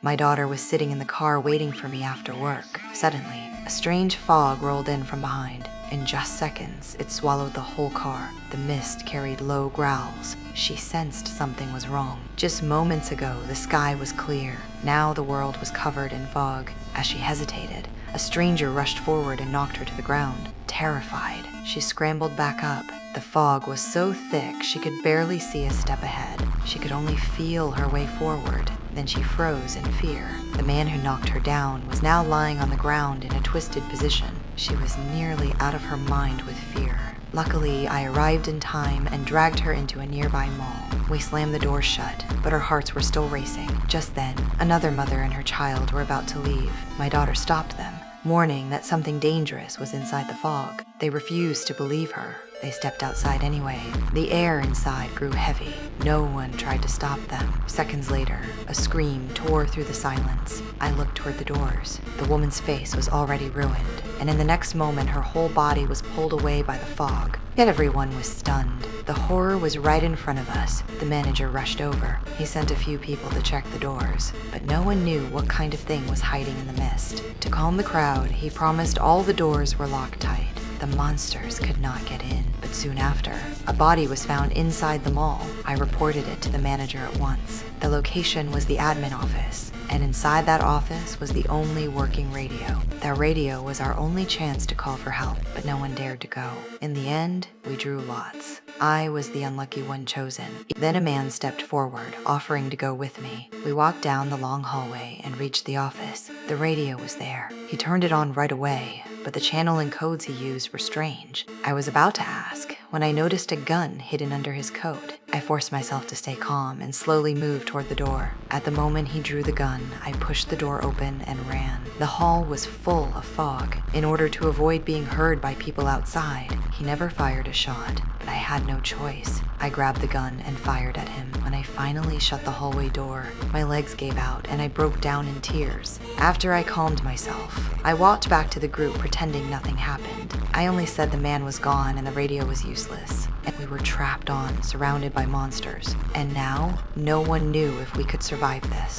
My daughter was sitting in the car waiting for me after work. Suddenly, a strange fog rolled in from behind. In just seconds, it swallowed the whole car. The mist carried low growls. She sensed something was wrong. Just moments ago, the sky was clear. Now the world was covered in fog. As she hesitated, a stranger rushed forward and knocked her to the ground. Terrified, she scrambled back up. The fog was so thick she could barely see a step ahead. She could only feel her way forward. Then she froze in fear. The man who knocked her down was now lying on the ground in a twisted position. She was nearly out of her mind with fear. Luckily, I arrived in time and dragged her into a nearby mall. We slammed the doors shut, but our hearts were still racing. Just then, another mother and her child were about to leave. My daughter stopped them, warning that something dangerous was inside the fog. They refused to believe her. They stepped outside anyway. The air inside grew heavy. No one tried to stop them. Seconds later, a scream tore through the silence. I looked toward the doors. The woman's face was already ruined, and in the next moment, her whole body was pulled away by the fog. Yet everyone was stunned. The horror was right in front of us. The manager rushed over. He sent a few people to check the doors, but no one knew what kind of thing was hiding in the mist. To calm the crowd, he promised all the doors were locked tight. The monsters could not get in, but soon after, a body was found inside the mall. I reported it to the manager at once. The location was the admin office, and inside that office was the only working radio. That radio was our only chance to call for help, but no one dared to go. In the end, we drew lots. I was the unlucky one chosen. Then a man stepped forward, offering to go with me. We walked down the long hallway and reached the office. The radio was there. He turned it on right away, but the channel and codes he used were strange. I was about to ask when I noticed a gun hidden under his coat. I forced myself to stay calm and slowly moved toward the door. At the moment he drew the gun, I pushed the door open and ran. The hall was full of fog. In order to avoid being heard by people outside, he never fired a shot, but I had no choice. I grabbed the gun and fired at him. When I finally shut the hallway door, my legs gave out and I broke down in tears. After I calmed myself, I walked back to the group pretending nothing happened. I only said the man was gone and the radio was useless, and we were trapped on, surrounded by monsters. And now, no one knew if we could survive this.